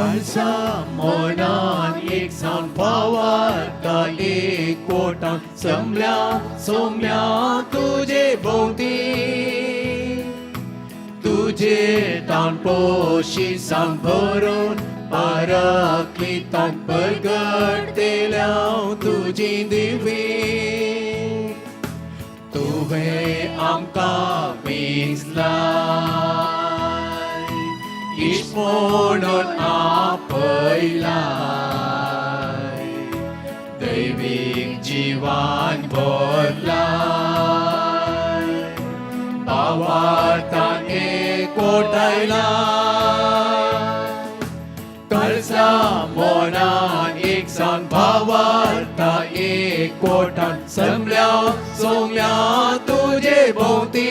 काळजा मोनान एक जावन फावाता एक कोटान जमल्या सोम्या तुजे भोवती तुजे तान पोशी सांग भरून पाराक्लितान परगटतेल्या तुजी दिवी तुवें आमकां वेंचलाय इश्ट म्हणून आपयलाय दैवीक जिवान भरलाय भावार्थान एकवटायलाय काळजा मोनान एक जावन भावार्था एकवटान जमल्या सोम्या तुजे भोवती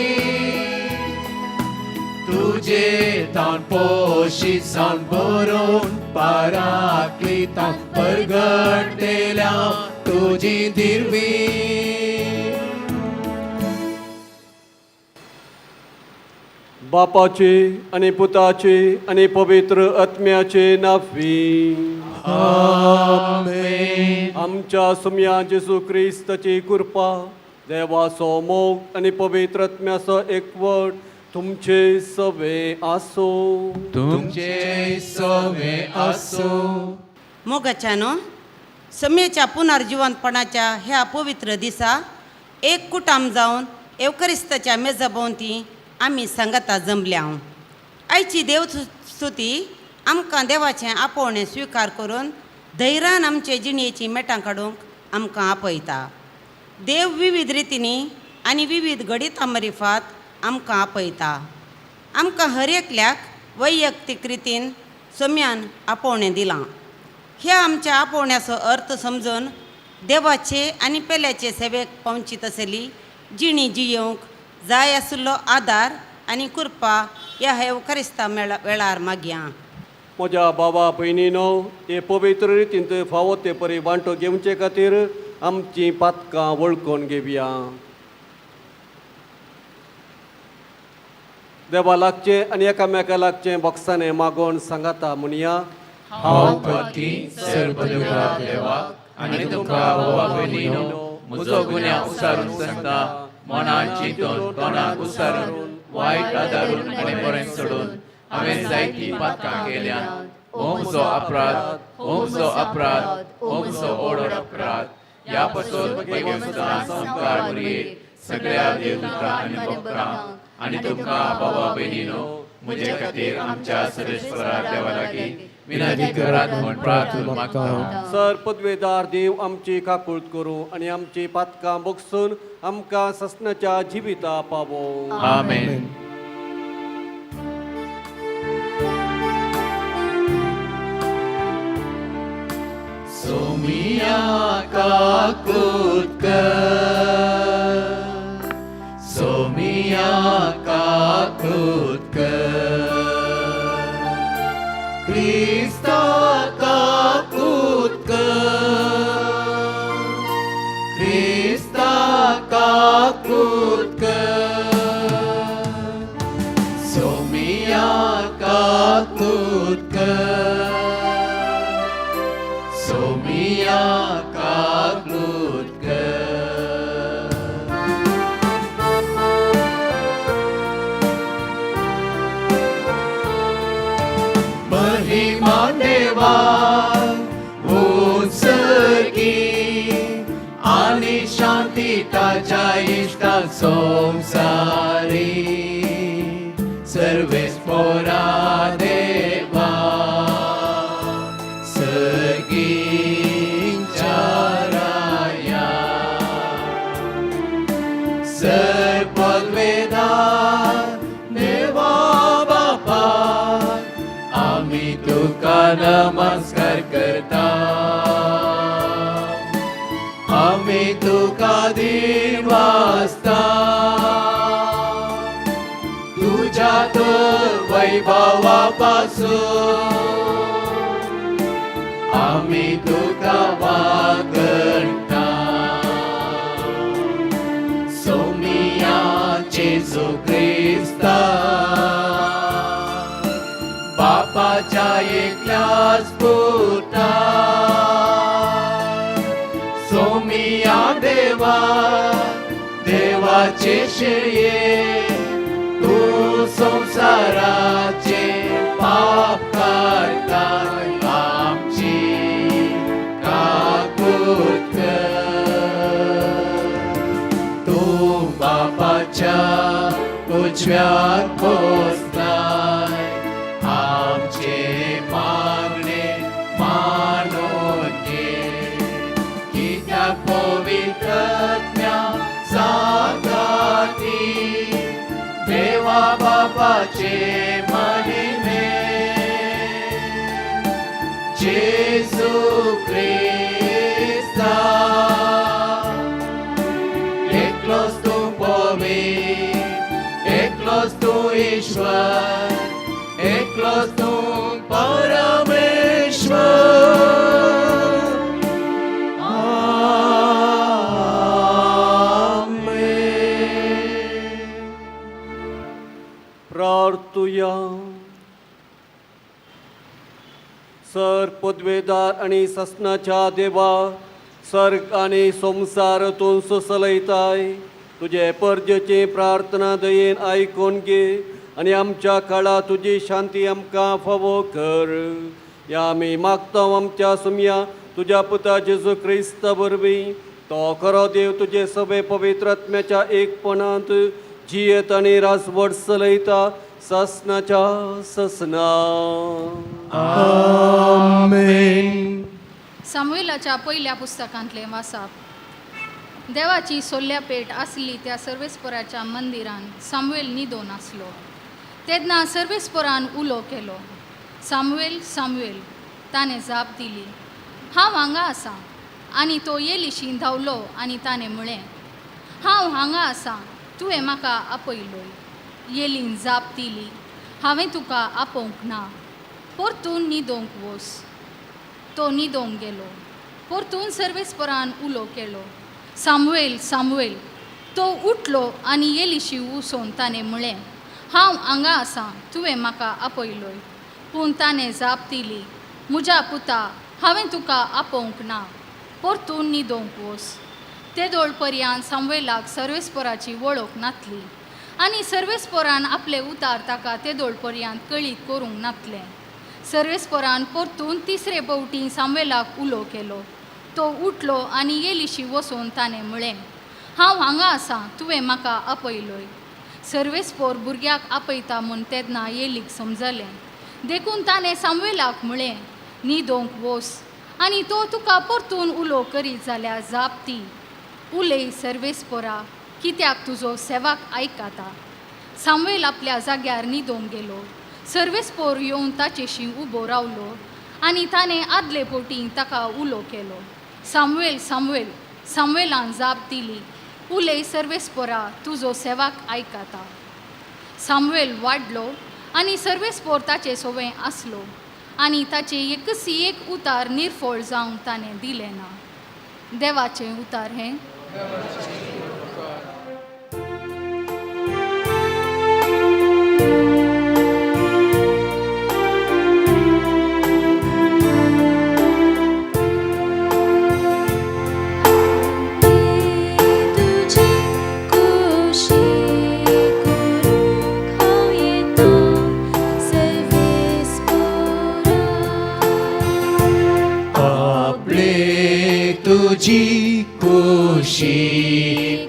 तुजे तान पोशी जावन भरून पाराक्लितान परगटतेल्या तुजी दिरवी बापाचे आणि पुताचे आणि पवित्र आत्म्याचे नावी आमेन. आमच्या सुम्या जेसू क्रिस्ताची कृपा देवाचो मोग आणि पवित्र आत्म्याचो एकवट तुमचे सवे आसो तुमचे सवे आसो मोगाच्यानो सम्येच्या पुनर्जिवंतपणाच्या ह्या पवित्र दिसा एक कुटाम जावन एवकरिस्ताच्या मेजा भोंवती आमी सांगाता जमल्या आयची देवस्तुती आमकां देवाचें आपोवणें स्विकार करून धैर्यान आमचे जिणेची मेटां काडूंक आमकां आपयता देव विविध रितींनी आनी विविध गणितां मरिफात आमकां आपयता आमकां हर एकल्याक वैयक्तीक रितीन सम्यान आपोवणें दिलां ह्या आमच्या आपोवण्याचो अर्थ समजून देवाचे आनी पेल्याचे सेवेक पावचीत आसली जिणी जियोवंक जाय आशिल्लो आदार आनी कृपा ह्या एवकरिस्ता वेळार मागया म्हज्या भावा भयणीनो हे पवित्र रितीन फावो ते परी वांटो घेवचे खातीर आमची पातकां वळखून घेवया देवा लागचें आनी एकामेका लागचें बॉक्सांनी मागोवन सांगाता म्हणया हांव पती सर्वदेवा देवाक आनी तुका भावा भयणीनो म्हजो गुन्यांव उसारून सांगता मनान चिंतून तोंडाक उसारून वायट आदारून आनी बरें सोडून हांवें जायतीं पातकां केल्यात हो म्हजो अपराध हो म्हजो अपराध हो म्हजो ओडर अपराध ह्या पासून बेगेवस्तां संस्कार बरयेर सगळ्या देवदूतां आनी भक्तांक आनी तुमकां भावा भयणीनो म्हजे खातीर आमच्या सर्वेश्वरा देवा लागीं विनंती करात म्हूण प्रार्थना मागता सर पदवेदार देव आमची काकूळट करूं आनी आमची पातकां बगसून आमकां ससनाच्या जिविता पावो आमेन. सोमिया काकूळट कर सोमिया काकूळट कर Krista काकूळट कर Krista काकूळट कर सोमिया काकूळट कर सोमिया काकूळट कर महिमा देवा उत्सर्गी आनी शांती ताच्या इष्टा संसारी सर्वेस पोरा देवा सर्गींच्या राया सर पदवेदार देवा बापा आम्ही तुका नमस्कार करता आम्ही तुका दिन वाजता तुझ्या तर वैभवापासून आम्ही तुका वागणता सोमिया जेजू क्रिस्ता बापाच्या देवाच्या एकल्याच पुता सोमिया देवा देवाचे शेये तू संसाराचे पाप करताय आमची काकूत तू बापाच्या उजव्यात बसलाय आमचे मागणे मानून घे कित्याक पवित्रत्म्या सांगाती देवा बापाचे महिमे जेसू ख्रिस्ता एकलोच तू पवित्र एकलोच तू ईश्वर एकलोच तू परमेश्वर प्रार्थुया सर पदवेदार आणि ससनाच्या देवा सर्ग आणि संसारातून सुसलयताय तुझे परजेची प्रार्थना दयेन आयकून घे आणि आमच्या काळात तुझी शांती आमकां फावो कर या आमी मागता आमच्या सुमया तुझ्या पुता जेजू क्रिस्त वरवीं तो खरो देव तुझे सभे पवित्रात्म्याच्या एकपणांत जियेत आणि रासवट चलयता ससनाच्या ससना आमेन. सामुएलाच्या पहिल्या पुस्तकांतले वाचप. देवाची सोल्ल्या पेट आसली त्या सर्वेस्पराच्या मंदिरान सामुएल न्हिदोन आसलो. तेन्ना सर्वेस्परान उलो केलो, सामुएल सामुएल. ताणें जाप दिली, हांव हांगा आसां. आनी तो येलिशी धांवलो आनी ताणें म्हळें, हांव हांगा आसां, तुवें म्हाका आपयलोय. येलीन जाप दिली, हांवें तुका आपोवंक ना, परतून न्हिदोंक वच. तो न्हिदोंक गेलो. परतून सर्वेस्परान उलो केलो, सामुएल सामुएल. तो उठलो आनी येलिशी उसोन ताणें म्हळें, हांव हांगा आसां, तुवें म्हाका आपयलोय. पूण ताणें जाप दिली, म्हज्या पुता, हांवें तुका आपोवंक ना, परतून न्हिदोंक वच. ते दोळ पर्यंत सामुएलाक सर्वेस्पराची वळख नासली आनी सर्वेस्परान आपले उतार ताका ते दोळ पर्यंत कळीत करूंक नासलें. सर्वेस्परान परतून तिसरे फावटी सामुएलाक उलो केलो. तो उठलो आनी येलिशी वचून ताणें म्हळें, हांव हांगा आसां, तुवें म्हाका आपयलोय. सर्वेस्पोर भुरग्याक आपयता म्हूण तेन्ना येलीक समजलें. देखून ताणें सामुएलाक म्हळें, न्हिदोंक वच, आनी तो तुका परतून उलो करीत जाल्यार जाप दी. उलय सर्वेस्पोरा, कित्याक तुजो सेवाक आयकता. सामुएल आपल्या जाग्यार न्हिदोंक गेलो. सर्वेस्पोर येवन ताचेशी उबो रावलो आनी ताणें आदले फावटी ताका उलो केलो, सामुएल सामुएल. सामुएलान जाप दिली, उलय सर्वेस्पोरा, तुजो सेवाक आयकता. सामुएल वाडलो आनी सर्वेस्पोर ताचे सोवें आसलो आनी ताचे एकसी एक उतार निर्फळ जावंक ताणें दिलें ना. देवाचें उतार हें. तुझी खुशी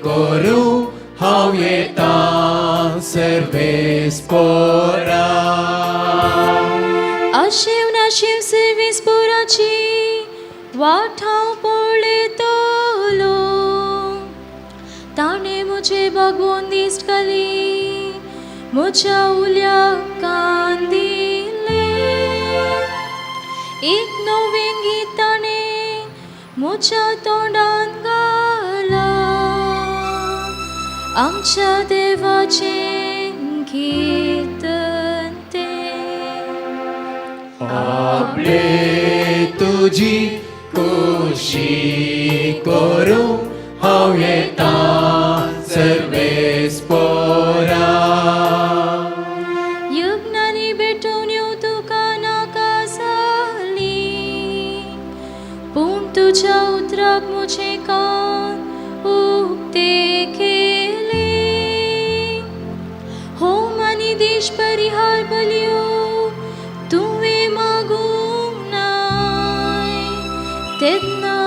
करूं हांव येता सर्वेस्पोरा. आशिव नाशिव सर्वेस्पोराची वाट हांव पळयतलो. ताणें म्हजे भगवोन दिश्ट घाली म्हज्या उल्या कांदिले. एक नवें गीत ताणें म्हज्या तोंडान घाला. आमच्या देवाचें कीर्तन तें. आपले तुझी खुशी करूं हांव येता सर्वेस्पोरा. यज्ञानी भेटून येवं तुका नाका तुझ्या उतराक मुझे कान उक्ते केले. होम आणि देश परिहार बलियो तुवे मागूंक नाय. तेन्ना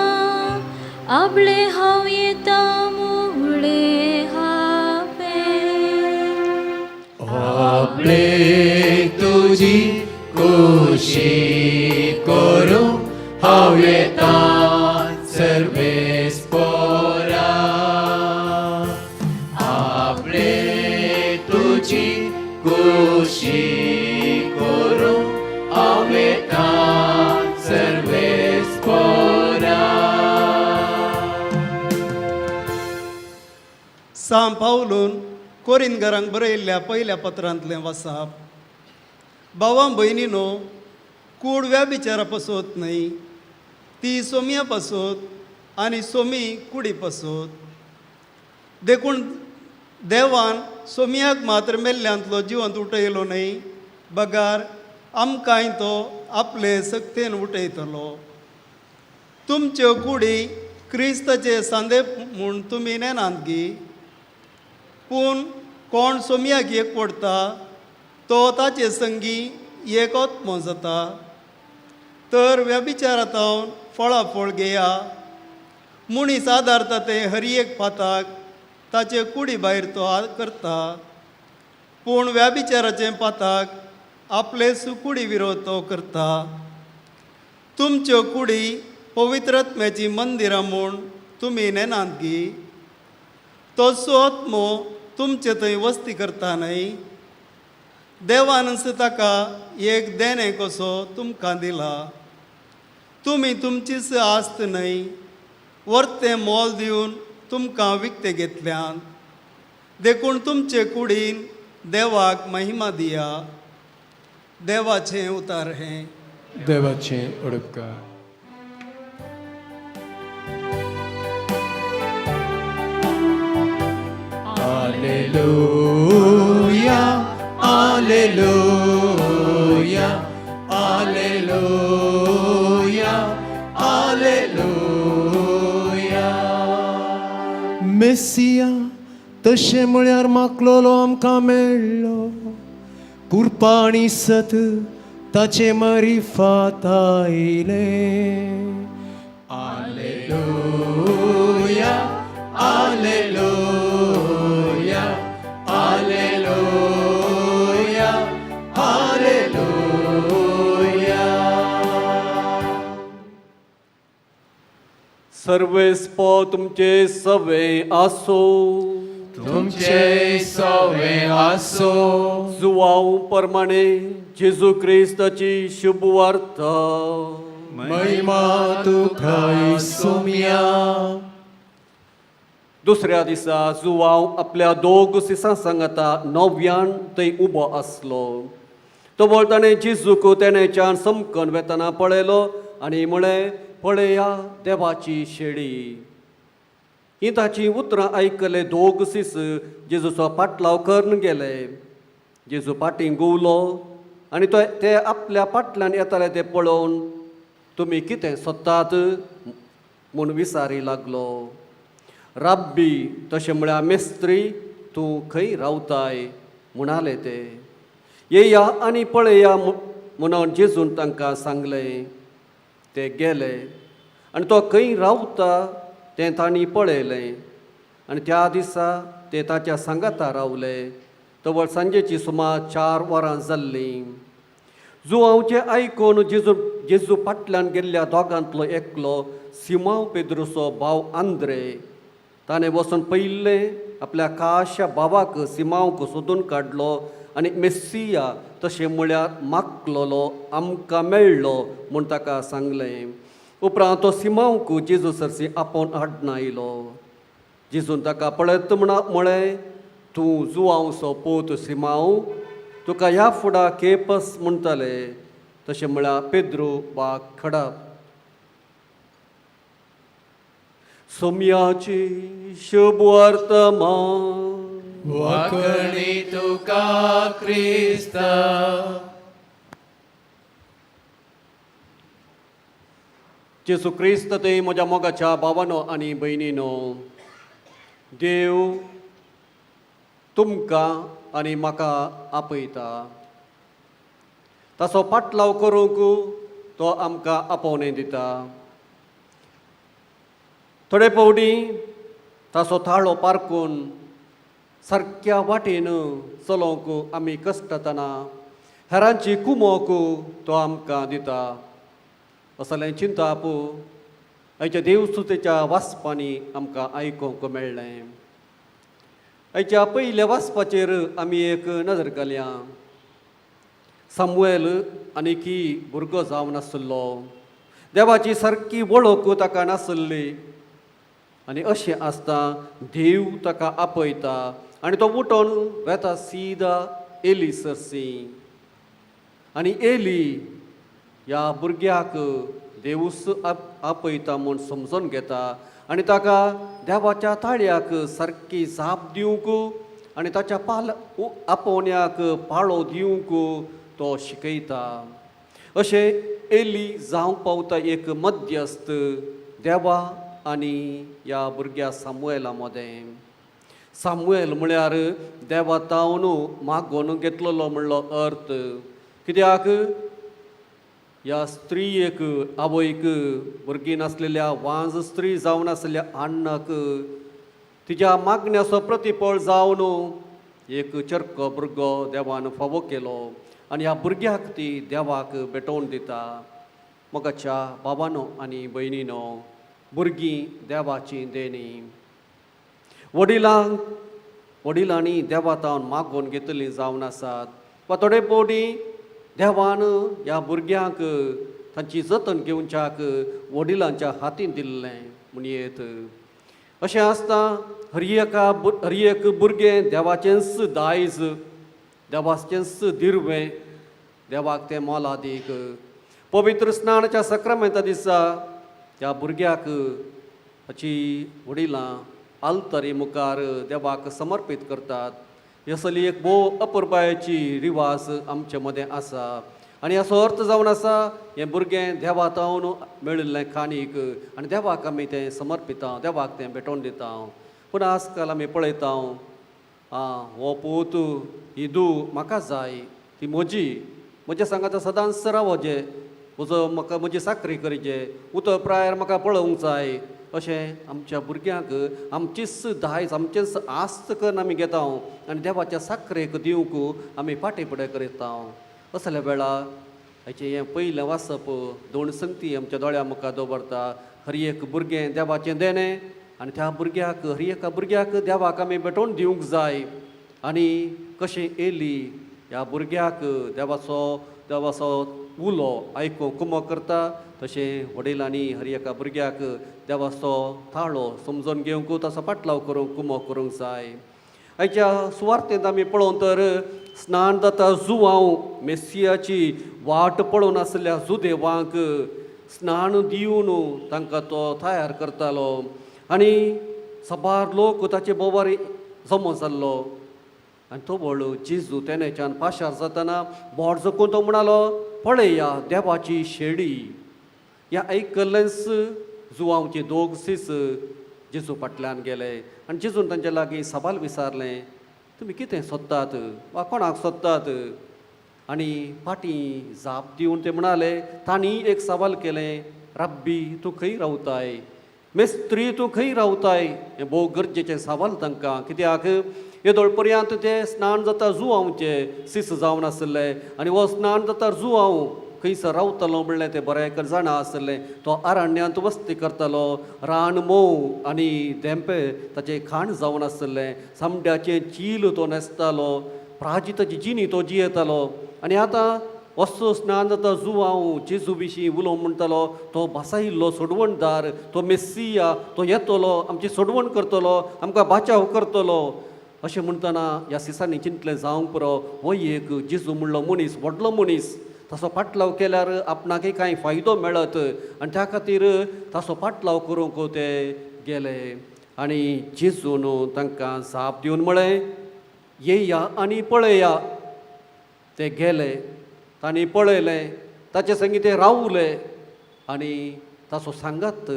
आपले हांव येता मुळे हांवें आपले तुझी कुशी करू हांव येता सर्वेस्परा. आपले तुझी कुशी करू हांव येता सर्वेस्परा. साम पावलून कोरिंदकारांक बरयल्ल्या पयल्या पत्रांतलें वाचप. भावां भयणीनो, कूड व्याभिचारा पासत न्हय, ती सोम्या पासत आनी सोमी कुडी पासत. देखून देवान सोमयाक मात्र मेल्ल्यांतलो जिवंत उठयलो न्हय, बगार आमकांय तो आपले सक्तेन उठयतलो. तुमच्यो कुडी क्रिस्ताचे सांदे म्हूण तुमी नेनात गी. पूण कोण सोमयाक एक पडटा तो ताचे संगी एकत्म जाता. तर व्यभिचारांतल्यान फळाफळ घेया. मनीस आदारता ते हर एक पाताक ताचे कुडी भायर तो करता. पूण व्यभिचाराचे पाताक आपले सुकुडी विरोध तो करता. तुमच्यो कुडी पवित्रत्म्याची मंदिरां म्हूण तुमी नेनात गी. तसो आत्मो तुमचे थंय वस्ती करता न्हय. देवान ताका एक देणे कसो तुमकां दिला. तुमी तुमचीच आस्त न्हय, वर्तें मोल दिवन तुमकां विकते घेतल्यान. देखून तुमचे कुडीन देवाक महिमा दिया. देवाचें उतार हें. देवाचें उडपकार. Alleluia, alleluia, alleluia, alleluia. Moesia तशें म्हळ्यार मागलोलो आमकां मेळ्ळो. कुरपा आनी सत ताचे मरिफात आयले. Alleluia, alleluia, alleluia, alleluia. सर्वेस्प तुमचे सवे आसो. तुमचे सवे आसो. जुवांव प्रमाणे जेजू क्रिस्ताची शुभ वार्ता. महिमा तुका सोम्या. दुसऱ्या दिसा जुवांव आपल्या दोग सिसां सांगाता नव्यान थंय उबो आसलो. तो ताणें जेजूक तेणेच्यान समकन वेतना पळयलो आनी म्हळें, पळया देवाची शेळी. ही ताची उतरां आयकले दोग सीस जेजूचो पाटलाव करून गेले. जेजू पाटीं गुवलो आनी ते आपल्या फाटल्यान येताले ते पळोवन, तुमी कितें सोदतात म्हूण विचारी लागलो. राब्बी तशें म्हळ्यार मेस्त्री, तूं खंय रावताय म्हणाले ते. येया आनी पळया म्हणून जेजून तांकां सांगलें. ते गेले आनी तो खंय रावता तें तांणी पळयलें. आनी त्या दिसा ते ताच्या सांगाता रावले. तवळ सांजेची सुमार 4 वरां जाल्लीं. जुवांवचें आयकून जेजू फाटल्यान गेल्ल्या दोगांतलो एकलो सिमांव पेद्रुचो भाव आंद्रे. ताणें वचून पयलें आपल्या काश्या भावाक सिमांवक सोदून काडलो आनी मेस्सिया तशें म्हळ्यार मागलोलो आमकां मेळ्ळो म्हूण ताका सांगलें. उपरांत तो सिमांवक जेजू सरसी आपोवन हाडून आयलो. जेजून ताका पळयत म्हळें, तूं जुवांवचो पूत सिमांव, तुका ह्या फुडां केपस म्हणटाले. तशें म्हळ्यार पेद्रू वा खडप. सोम्याची शुभ वर्तमान. वाकणी तुका क्रिस्त. जेसू क्रिस्त ते म्हज्या मोगाच्या भावानो आनी भयणीनो, देव तुमकां आनी म्हाका आपयता. ताचो पाटलाव करूंक तो आमकां आपोवणें दिता. थोडे फावटी ताचो थाळो पारकून सारक्या वाटेन चलोवंक आमी कश्टातना हेरांची कुमोक तो आमकां दिता. असलें चिंताप आयच्या देवसुतेच्या वाचपांनी आमकां आयकूंक मेळ्ळें. आयच्या पयल्या वाचपाचेर आमी एक नजर घालया. सामुएल आनीकी भुरगो जावन नासलो. देवाची सारकी वळख ताका नासली. आनी अशें आसता देव ताका आपयता आनी तो उठोन वेता सीदा एली सरसी. आनी एली ह्या भुरग्याक देवूस आपयता म्हूण समजून घेता आनी ताका देवाच्या ताळ्याक सारकी जाप दिवंक आनी ताच्या आपोवण्याक पाळो दिवंक तो शिकयता. अशें एली जावंक पावता एक मध्यस्थ देवा आनी ह्या भुरग्या सामुएला मदें. सामुएल म्हळ्यार देवा तावन मागोवन घेतलेलो म्हणलो अर्थ. कित्याक ह्या स्त्रीयेक आवयक भुरगीं नासलेल्या वांज स्त्री जावन आसलेल्या अण्णाक तिच्या मागण्याचो प्रतिफळ जावन एक चरको भुरगो देवान फावो केलो आनी ह्या भुरग्याक ती देवाक भेटोवन दिता. मोगाच्या बाबांनो आनी भयणीनो, भुरगीं देवाची देणी. वडिलांनी देवा तावन मागोवन घेतली जावन आसात. वा थोडे फावटी देवान ह्या भुरग्यांक तांची जतन घेवच्याक वडिलांच्या हातीन दिल्लें म्हणयेत. अशें आसता हर एक भुरगें देवाचेंच दायज, देवाचेंच दिर्वें, देवाक तें मोलादीक. पवित्र स्नानाच्या सक्रामेंता दिसा त्या भुरग्याक ताची वडिलां आल्तरी मुखार देवाक समर्पीत करतात. ही असली एक भोव अपुरबायेची रिवाज आमचे मदें आसा. आनी हाचो अर्थ जावन आसा हें भुरगें देवा तावन मेळिल्लें खानीक आनी देवाक आमी तें समर्पिता, देवाक तें भेटोवन दिता. पूण आजकाल आमी पळयता हो पूत ही धूव म्हाका जाय, ती म्हजे सांगाता सदांच रावोजे, म्हाका म्हजी साखरी करीचे, उतर प्रायर म्हाका पळोवंक जाय. अशें आमच्या भुरग्यांक आमचीच दायज, आमचेच आस्त करून आमी घेता आनी देवाच्या साखरेक दिवंक आमी फाटीं फुडें करता. असल्या वेळार हाचें हें पयलें वाचप 2 संगती आमच्या दोळ्या मुखार दवरता. हर एक भुरगें देवाचें देणें आनी त्या भुरग्याक हर एका भुरग्याक देवाक आमी भेटोवन दिवंक जाय. आनी कशें एली ह्या भुरग्याक देवाचो उलो आयकूंक कुमो करता, तशें वडिलांनी हर एका भुरग्याक देवाचो थाळो समजून घेवंक ताचो पाटलाव करूंक कुमो करूंक जाय. आयच्या सुवार्थेंत आमी पळोवन तर स्नान जाता जुवांव मेस्सियाची वाट पळोवन आसलेल्या जुदेवांक स्नान दिवन तांकां तो तयार करतालो आनी सबार लोक ताचे बोवार जमो जाल्लो. आनी तो व्हडलो जेजू तेन्याच्यान पाशार जातना बोट जोकून तो म्हणलो, पळया देवाची शेडी. ह्या आयकल्लेंच जुवांवचे 2 सीस जेजू फाटल्यान गेले आनी जेजून तांचे लागीं सवाल विचारलें, तुमी कितें सोदतात वा कोणाक सोदतात? आनी फाटीं जाप दिवन ते म्हणाले, तांणी एक सवाल केलें, रब्बी तूं खंय रावताय? मेस्त्री तूं खंय रावताय? हें भोव गरजेचें सवाल तांकां. कित्याक येदोळ पर्यंत ते स्नान जाता जुवांवचे सीस जावन आसले आनी हो स्नान जाता जुवांव खंयसर रावतलो म्हणलें ते बरें जाणा आसलें. तो अरण्यांत वस्ती करतालो, रान मोव आनी देंपे ताचें खाण जावन आसलें. सामड्याचें चील तो न्हेसतालो, प्राजिताची जिणी तो जियेतालो. आनी आतां असो स्नान जाता जुवांव जेजू विशीं उलोवंक म्हणटालो, तो भासायिल्लो सोडवणदार, तो मेस्सिया, तो येतलो, आमची सोडवण करतलो, आमकां बाचाव करतलो. अशें म्हणटना ह्या सिसांनी चिंतलें जावंक पुरो, हो एक जेजू म्हणलो मनीस, व्हडलो मनीस, ताचो पाटलाव केल्यार आपणाकय कांय फायदो मेळत आनी त्या खातीर ताचो पाटलाव करूंक ते गेले. आनी जेजून तांकां जाप दिवन म्हळें, येया आनी पळया. ते गेले, तांणी पळयलें, ताचे संगी ते रावले आनी ताचो सांगात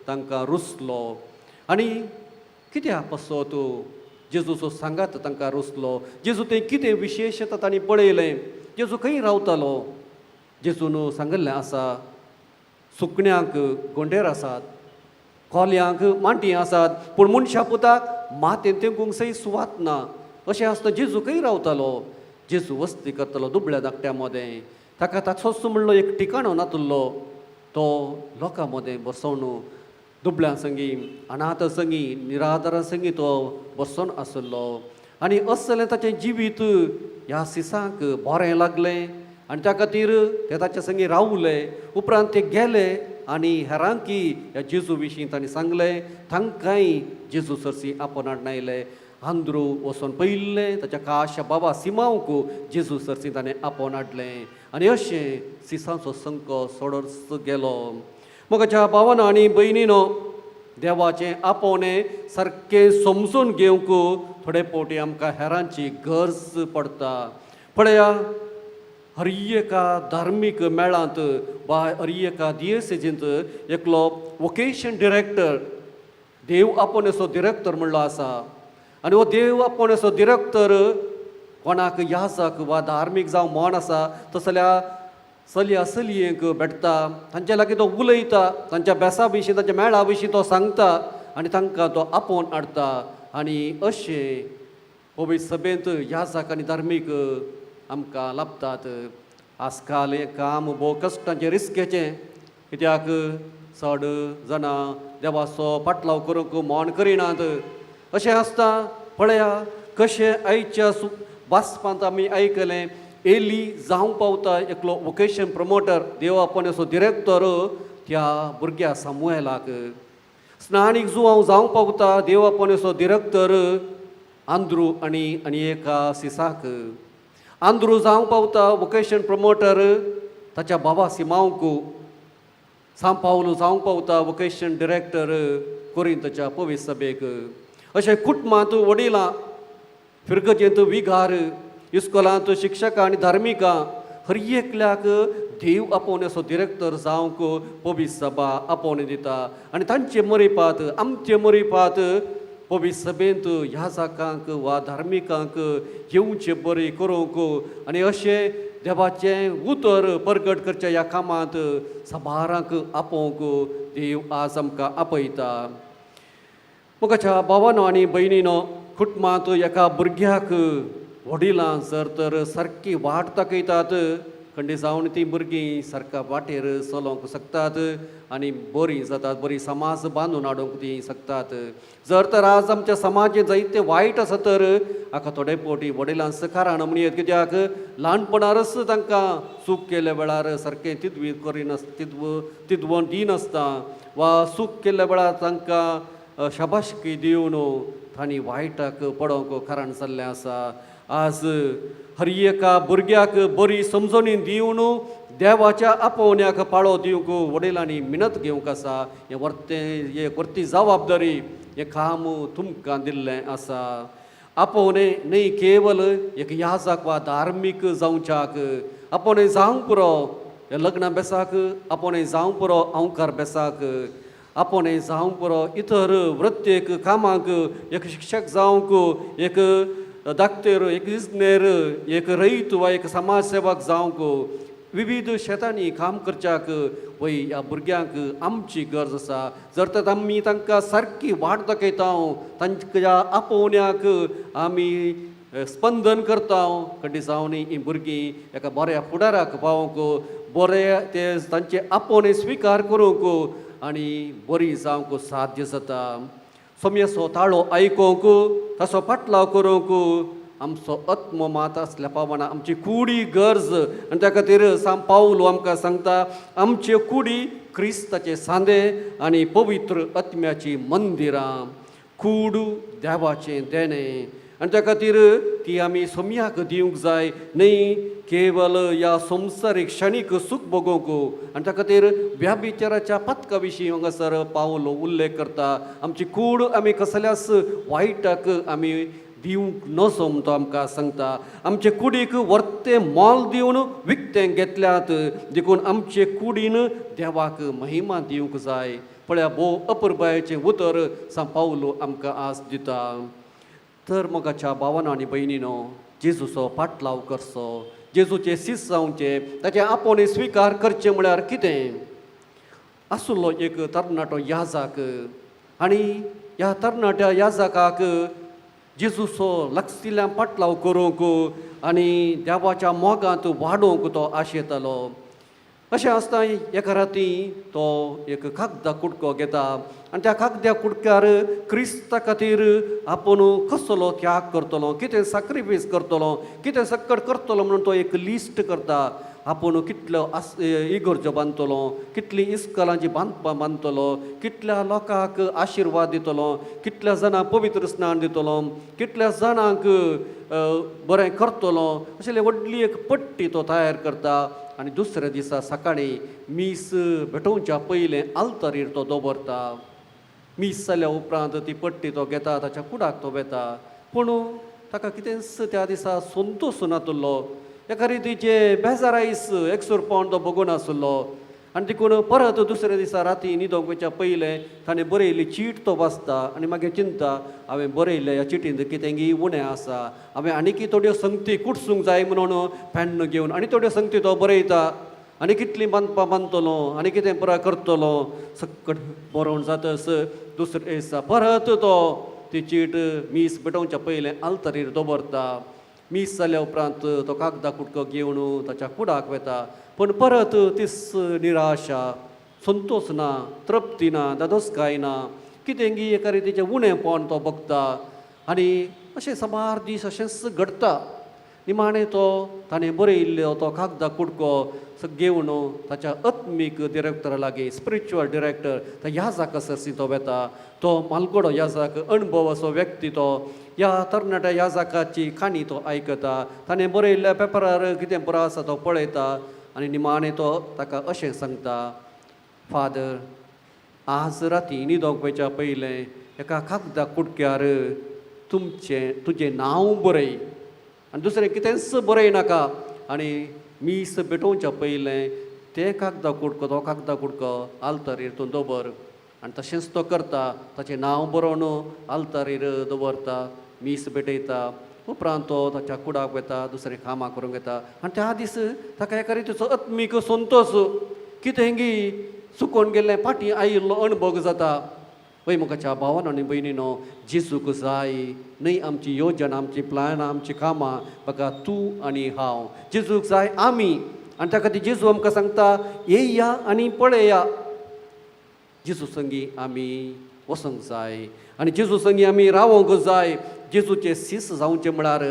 तांकां रुसलो आनी कित्याक पासो तूं जेजूचो सांगात तांकां रुसलो. जेजू तें कितें विशेशता तांणी पळयलें. जेजू खंय रावतालो. जेजून सांगल्लें आसा सुकण्यांक गोंडेर आसात, कोल्यांक मांटी आसात, पूण मनशा पुताक मातेन तेंकूंक सई सुवात ना. अशें आसतना जेजू खंय रावतालो. जेजू वस्ती करतालो दुबळ्या धाकट्या मदें. ताका ताचोच म्हणलो एक ठिकाणो नातुल्लो. तो लोकां मदें बसोन दुबळ्यां संगी अनाथ संगी निराधारां संगी तो बसोन आसलो. आनी असलें ताचें जिवीत ह्या सिसांक बरें लागलें आनी त्या खातीर ते ताचे संगी रावले. उपरांत ते गेले आनी हेरांकी ह्या जेजू विशीं तांणी सांगलें. तांकांय जेजू सरसी आपणाक नायले. आंद्रू वचोन पयल्लें ताच्या काश्या बाबा सिमांक जेजू सरसी ताणें आपोवन हाडलें आनी अशें सिसांचो संको सोडत गेलो. म्हज्या भावानो आनी भयणीनो, देवाचें आपोवणें सारकें समजून घेवंक थोडे फावटी आमकां हेरांची गरज पडटा. पळया, हर एका धार्मीक मेळांत वा हर एका दियेसेजींत एकलो वोकेशन डिरेक्टर, देव आपोवणेचो डिरेक्टर म्हणलो आसा. आनी हो देव आपोवणेचो डिरेक्टर कोणाक याजक वा धार्मीक जावं म्हण आसा तसल्या चलया चलयेक भेटता. तांचे लागीं तो उलयता. तांच्या बेसा विशीं तांच्या मेळा विशीं तो सांगता आनी तांकां तो आपोवन हाडटा. आनी अशें पवित्र सभेंत याजक आनी धार्मीक आमकां लाभतात. आजकाल हें काम भोव कश्टाचें रिस्केचें. कित्याक चड जाणां देवाचो पाटलाव करूंक मोन करिनात. अशें आसता. पळया कशें आयच्या वाचपांत आमी आयकलें. एली जावं पावता एकलो वोकेशन प्रमोटर, देव आपोवणेचो डिरेक्टर त्या भुरग्या सामुएलाक. स्नानीक जुवांव जावं पावता देव आपोवणेचो डिरेक्टर आंद्रू आनी एका सिसाक. आंद्रू जावं पावता वोकेशन प्रमोटर ताच्या बाबा सिमांक. सांव पावलो जावं पावता वोकेशन डिरेक्टर कोरिंतच्या पवित्र सभेक. अशें कुटुंबांत वडिलां, फिरगजेंत विगार, इस्कोलांत शिक्षकां आनी धार्मिकां हर एकल्याक देव आपोवणेचो डिरेक्टर जावंक पवित्र सभा आपोवणें दिता. आनी तांचे मरीपात आमचे मरीपात पवित्र सभेंत याजकांक वा धार्मिकांक येवचें बरें करूंक आनी अशें देवाचें उतर परगट करच्या ह्या कामांत सबारांक आपोवंक देव आज आमकां आपयता. म्हज्या भावानो आनी भयणीनो, कुटुंबांत एका भुरग्याक वडिलां जर तर सारकी वाट दाखयतात, खंडी जावन तीं भुरगीं सारक्या वाटेर चलोवंक शकतात आनी बरीं जातात, बरी समाज बांदून हाडूंक तीं शकतात. जर तर आज आमच्या समाजांत जायतें वायट आसा तर हाका थोडे फावटी वडिलां सकारान म्हणयत. कित्याक ल्हानपणारच तांकां सूख केल्या वेळार सारकें तिदवण दिनासता वा सूख केल्ल्या वेळार तांकां शाबासकी दिवन तांणी वायटाक पडोवंक कारण जाल्लें आसा. आज हर एका भुरग्याक बरी समजणी दिवन देवाच्या आपोवण्याक पाळो दिवंक वडिलांनी मिनत घेवंक आसा. हें वर्ती जबाबदारी हें काम तुमकां दिल्लें आसा. आपोवणें न्ही केवल एक याजक वा धार्मीक जावच्याक. आपोवणें जावंक पुरो हे लग्ना बेसाक, आपोवणें जावंक पुरो अवंकार बेसाक, आपोवणें जावंक पुरो इतर वृत्तेक कामाक, एक शिक्षक जावंक, एक धाकटेर, एक इजनेर, एक रईत वा एक समाज सेवक जावंक, विविध शेतांनी काम करच्याक वय ह्या भुरग्यांक आमची गरज आसा. जर तर आमी तांकां सारकी वाट दाखयता, तांच्या आपोवण्याक आमी स्पंदन करता, खंडी जावन ही भुरगीं एका बऱ्या फुडाराक पावंक, बरें ते तांचे आपोवणे स्विकार करूंक आनी बरी जावंक साध्य जाता. सोम्याचो ताळो आयकोंक, ताचो पाटलाव करूंक आमचो आत्म मात आसल्या पावना आमची कुडी गरज. आनी त्या खातीर सांव पावलो आमकां सांगता, आमचे कुडी क्रिस्ताचे सांदे आनी पवित्र आत्म्याची मंदिरां. कूड देवाचें देणें आनी त्या खातीर ती आमी सोम्याक दिवंक जाय, न्ही केवल ह्या संवसारीक क्षणीक सूख भोगोवंक. आनी त्या खातीर व्याभिचाराच्या पथका विशीं हांगासर पावलो उल्लेख करता. आमची कूड आमी कसल्याच वायटाक आमी दिवंक नसो म्हूण तो आमकां सांगता. आमचे कुडीक वर्ते मोल दिवन विकतें घेतल्यात देखून आमचे कुडीन देवाक महिमा दिवंक जाय. पळया भोव अपुरबायेचें उतर सांत पावलो आमकां आस दिता. तर मोगाच्या भावांनो आनी भयणीनो, जेजूचो पाटलाव करचो, जेजूचे सीस जावचे, ताचे आपोवणे स्विकार करचे म्हळ्यार कितें? आसलो एक तरणाटो याजक आनी ह्या तरणाट्या याजकाक जेजूचो लागशिल्ल्यान पाटलाव करूंक आनी देवाच्या मोगांत वाडोवंक तो आशेतालो. अशें आसता एका राती तो एक कागदा कुडको घेता आनी त्या कागद्या कुडक्यार क्रिस्ता खातीर आपूण कसलो त्याग करतलो, कितें सॅक्रिफायस करतलो, कितें सक्कड करतलो म्हणून तो एक लिस्ट करता. आपूण कितलो इगर्जो बांदतलो, कितली इस्कॉलांची बांदतलो, कितल्या लोकांक आशिर्वाद दितलो, कितल्या जाणांक पवित्र स्नान दितलो, कितल्या जाणांक बरें करतलो, अशें व्हडली एक पट्टी तो तयार करता. आनी दुसऱ्या दिसा सकाळीं मीस भेटोवच्या पयलें आल्तारीर तो दवरता. मीस जाल्या उपरांत ती पट्टी तो घेता, ताच्या कुडाक तो वेता. पूण ताका कितेंच त्या दिसा संतोश नासलो. एका रितीचे बेजारायस एकसुरपण तो बगून आसलो. आनी देखून परत दुसऱ्या दिसा राती न्हिदोंक वयच्या पयलें ताणें बरयल्ली चीट तो वाचता आनी मागीर चिंता, हांवें बरयल्लें ह्या चिटींत कितेंय उणें आसा, हांवें आनीक थोड्यो संगती कुडसूंक जाय म्हणून पेन्न घेवन आनी थोड्यो संगती तो बरयता. आनी कितली बांदतलो, आनी कितें पुराय करतलो, सक्कड बरोवन जातस दुसऱ्या दिसा परत तो ती चीट मीस पेटोवच्या पयलें आल्तारीर दवरता. मीस जाल्या उपरांत तो कागदा कुडको घेवन ताच्या कुडाक वेता. पूण परत तीच निराशा, संतोश ना, तृप्ती ना, दादोसकाय ना, कितेंय एका रितीचें उणेंपण तो बगता. आनी अशें समार दीस अशेंच घडटा. निमाणें तो ताणें बरयल्लो तो कागदा कुडको घेवन ताच्या आत्मीक डिरेक्टरा लागीं, स्पिरिच्युअल डिरेक्टर त्या याजका सरसी तो वेता. तो मालगडो याजक, अणभव असो व्यक्ती तो ह्या तरणाट्या याजकाची काणी तो आयकता. ताणें बरयल्ल्या पेपरार कितें बरो आसा तो पळयता आनी निमाणें तो ताका अशें सांगता, फादर, आज राती न्हिदोंक वयच्या पयलें एका कागदा कुडक्यार तुजें नांव बरय आनी दुसरें कितेंच बरय नाका. आनी मीस पेटोवच्या पयलें तें कागदा कुडको, तो कागदा कुडको आल्तारीर तूं दवर. आनी तशेंच तो करता. ताचें नांव बरोवन आल्तारीर दवरता, मीस पेटयता. उपरांत तो ताच्या कुडाक वेता, दुसरें कामां करूंक येता. आनी त्या दीस ताका एका रितीचो आत्मीक संतोश, कितेंय चुकोवन गेल्लें फाटीं आयिल्लो अणभव जाता. पळय मुखाच्या भावांनो आनी भयणीनो, जेजूक जाय न्हय आमची येवजण, आमची प्लॅनां, आमची कामां, म्हाका तूं आनी हांव. जेजूक जाय आमी. आनी त्या खातीर जेजू आमकां सांगता, येया आनी पळया. जेजू संगी आमी वचूंक जाय आनी जेजू संगी आमी रावोंक जाय. जेजूचे सीस जावचें म्हळ्यार,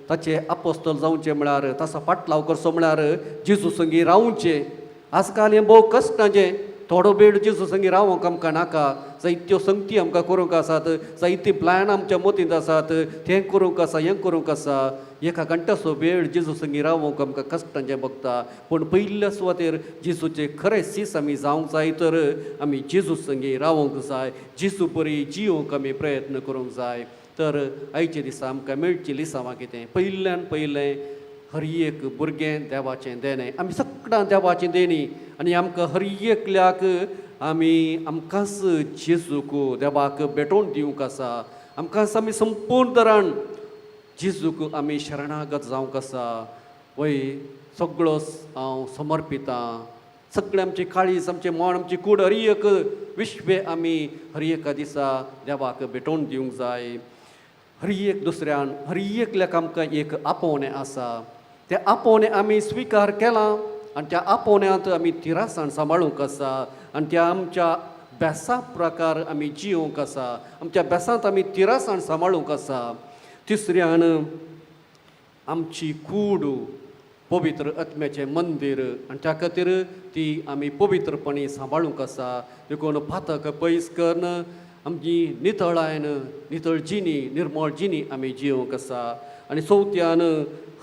ताचे आपोस्तल जावचें म्हळ्यार, ताचो पाटलाव करचो म्हळ्यार जेजू संगी रावचें. आजकाल हें भोव कश्टाचें. थोडो वेळ जेजू संगी रावोंक आमकां नाका. जायत्यो संगती आमकां करूंक आसात, जायती प्लॅन आमच्या मतींत आसात, तें करूंक आसा, हें करूंक आसा. एका घंटाचो वेळ जेजू संगी रावोंक आमकां कश्टाचें बगता. पूण पयल्या सुवातेर जेजूचे खरें सीस आमी जावंक जाय तर आमी जेजू संगी रावोंक जाय. जेजू बरी जियोंक आमी प्रयत्न करूंक जाय. तर आयचे दिसा आमकां मेळची लिसांवां कितें? पयल्यान पयलें हर एक भुरगें देवाचें देणें. आमी सगळ्यां देवाचीं देणी आनी आमकां हर एकल्याक आमकांच जेजूक देवाक भेटोवन दिवंक आसा. आमकांच आमी संपूर्ण तरान जेजूक आमी शरणागत जावंक आसा. वय सगळो हांव समर्पितां. सगळें आमची काळीज, आमचें मन, आमची कूड, हर एक विश्वे आमी हर एका दिसा देवाक भेटोवन दिवंक जाय. हर एक दुसऱ्यान, हर एकल्याक आमकां एक आपोवणें आसा. तें आपोवणें आमी स्विकार केलां आनी त्या आपोवण्यांत आमी तिरासाण सांबाळूंक आसा. आनी त्या आमच्या बेसा प्रकार आमी जियोंक आसा. आमच्या बेसांत आमी तिरासाण सांबाळूंक आसा. तिसऱ्यान आमची कूड पवित्र आत्म्याचें मंदीर आनी त्या खातीर ती आमी पवित्रपणी सांबाळूंक आसा. देखून फातक पयस करन आमची नितळायन, नितळ जिणी, निर्मळ जिणी आमी जियोंक आसा. आनी चवथ्यान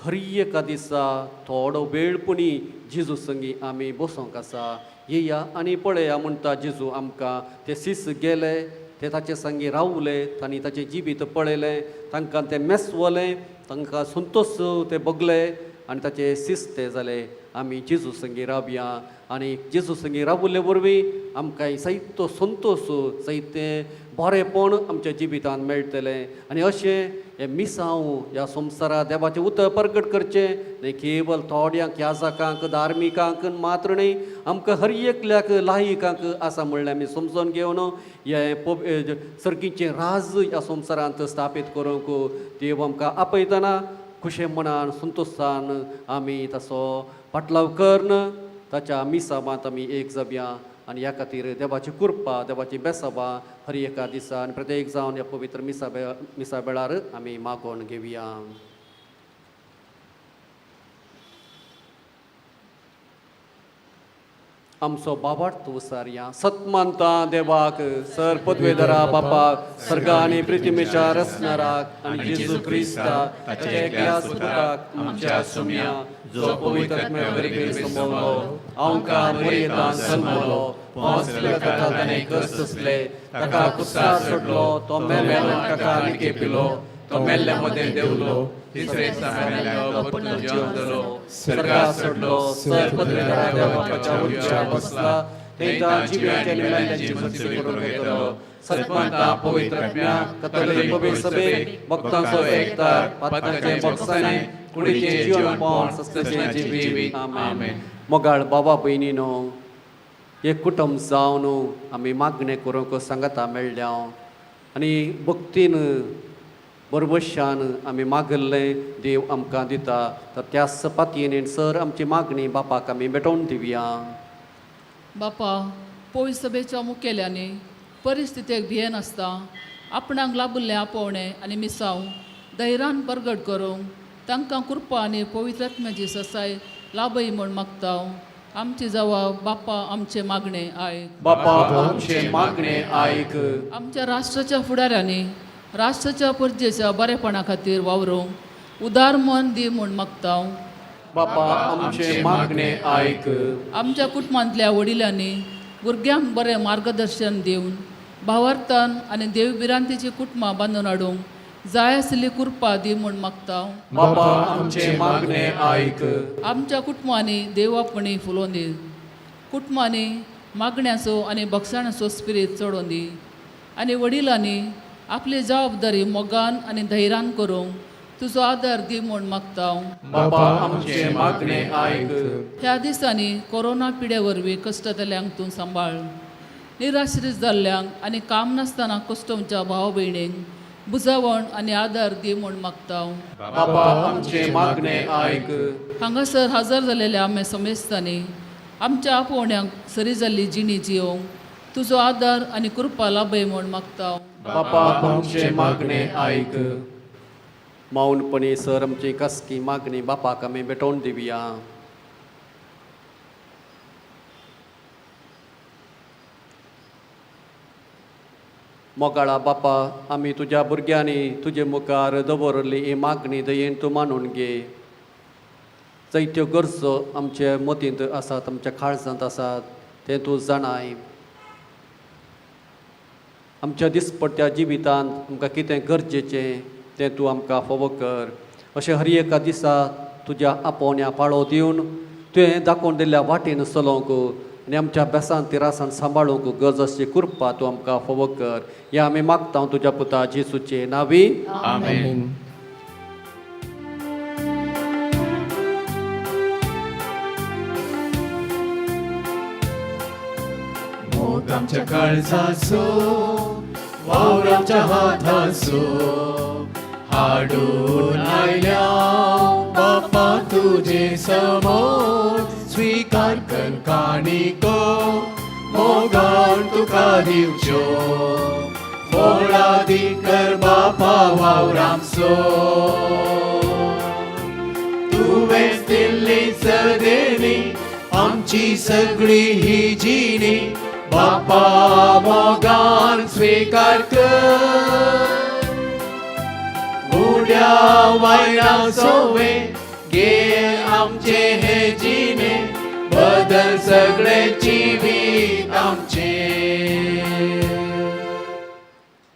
हर एका दिसा थोडो वेळ पुणी जेजू संगी आमी बसोंक आसा. येया आनी पळया म्हणटा जेजू आमकां. ते सीस गेले ते ताचे संगी रावले, तांणी ताचें जिवीत पळयलें, तांकां तें मेसवलें, तांकां संतोश ते बगले आनी ताचे शिस्ते जाले. आमी जेजू संगी रावया आनी जेजू संगी रावले वरवीं आमकां जायतो संतोश, जायतें बरेंपण आमच्या जिवितांत मेळटलें. आनी अशें हे मिसांव ह्या संवसारांत देवाचें उतर प्रगट करचें न्ही केवळ थोड्यांक याजकांक धार्मिकांक मात्र न्ही, आमकां हर एकल्याक लायकांक आसा म्हणलें आमी समजून घेवन हे सर्गीचें राज ह्या संवसारांत स्थापीत करूंक देव आमकां आपयतना खुशे मनान संतोशान आमी ताचो पाटलाव करन ताच्या मिसावांत आमी एक जावया. आनी ह्या खातीर देवाची कृपा, देवाची बेसावां हर एका दिसा आनी प्रत्येक जावन ह्या पवित्र मिसा वेळार आमी मागोवन घेवया. आमचो बाबार्थ उसारया. सतमानता देवाक, सर पदवेदरा बापाक, सर्गा आनी पृथ्वीच्या रचणाराक आनी जेजू क्रिस्ताक ताच्या एकल्या सुताक आमच्या सुम्या जो पवित्र आत्म्यावरवीं संभवलो, आमकां मर्यादान जल्मलो, पोंच पिलातान ताणें कश्ट सोंसले, ताका कुस्तार सोडलो, तो मेलो ताका आनी पिलो, तो मेल्ल्या मदें देंवलो, तिसरे दिसा परतून जिवंत जालो, स्वर्गाक सोडलो, सर पदवेदरा देवाच्या उंचार बसला, थंय जिव्यांचे आनी मेल्ल्यांची मस्ती करून घेतलो. सतमानता पवित्र आत्म्या, कथोलीक पवित्र सभेक, भक्तांचो एकतार, पातकाचें बक्षाने, कुडीचें जीवनपण, सस्त्याचें जिवीत. आमेन. मोगाळ बाबा भयणीनो, एक कुटुंब जावन आमी मागणें करूंक सांगता मेळ्ळ्या आनी भक्तीन बरबशान आमी मागल्लें देव आमकां दिता. तर त्या सपातीन सर आमची मागणी बापाक आमी भेटोवन दिवया. बापा, पवित्र सभेच्या मुखेल्यांनी परिस्थितीक भियेन आसता आपणाक लाभिल्लें आपोवणें आनी मिसांव धैर्यान प्रगट करूंक तांकां कृपा आनी पवित्र आत्म्याची ससाय लाभय म्हूण मागता. आमची जबाब बापा आमचे मागणें आयक. बापा आमचे मागणें आयक. आमच्या राष्ट्राच्या फुडाऱ्यांनी राष्ट्राच्या परजेच्या बरेपणा खातीर वावरूंक उदार मन दी म्हूण मागता. बापा आमचे मागणें आयक. आमच्या कुटुंबांतल्या वडिलांनी भुरग्यांक बरें मार्गदर्शन दिवन भावार्थान आनी देवबिरांतीची कुटुंबां बांदून हाडूंक जाय आसली कृपा दी म्हूण मागता. बापा आमचे मागणें आयक. आमच्या कुटुंबांनी देवापणी फुलोवन दी. कुटुंबांनी मागण्याचो आनी बक्षणाचो स्पिरीट चडोवन दी. आनी वडिलांनी आपली जबाबदारी मोगान आनी धैर्यान करूंक तुजो आदार दी म्हूण मागता. बापा आमचे मागणें आयक. ह्या दिसांनी कोरोना पिडे वरवीं कश्टतल्यांक तूं सांबाळ. निराश्रीत जाल्ल्यांक आनी काम नासतना कश्टमच्या भाव भयणींक बुजावण आनी आदार दी म्हूण मागता. बापा आमचे मागणें आयक. हांगासर हजर जालेल्या आमे समेस्तांनी आमच्या आपोवण्यांक सरी जाल्ली जिणी जियोंक तुजो आदार आनी कृपा लाभय म्हूण मागता. बापा आमचे मागणें आयक. मौनपणी सर आमची कसकी मागणी बापाक आमी भेटोवन दिवया. मोगाळा बापा, आमी तुज्या भुरग्यांनी तुजे मुखार दवरली ही मागणी दयेन तूं मानून घे. जायत्यो गरजो आमचे मतींत आसात, आमच्या काळजांत आसात, तें तूं जाणाय. आमच्या दिसपट्ट्या जिवितांत आमकां कितें गरजेचें तें तूं आमकां फोव कर. अशें हर एका दिसा तुज्या आपोवण्या पाळो दिवन तुवें दाखोवन दिल्ल्या वाटेन चलोवंक आनी आमच्या बेसान तिरासान सांबाळूंक गरजेची कृपा तूं आमकां फोव कर. हें आमी मागता तुज्या पुता जेजूचे नांवी. आमेन. मोग आमच्या काळजाचो, वावर आमच्या हाताचो, हाडून आयल्या बापा तुजे समोर, स्वीकार कर काणिको मोगान तुका दिवच्यो, मोळादी कर बापा वावर आमचो. तुवेंच दिल्ली सदेनी आमची सगळी ही जिणी, बापा मोगान स्वीकार कर. उड्या वायडा सोवे घे आमचे हे जिणे, बदल सगळे जिवीत आमचे.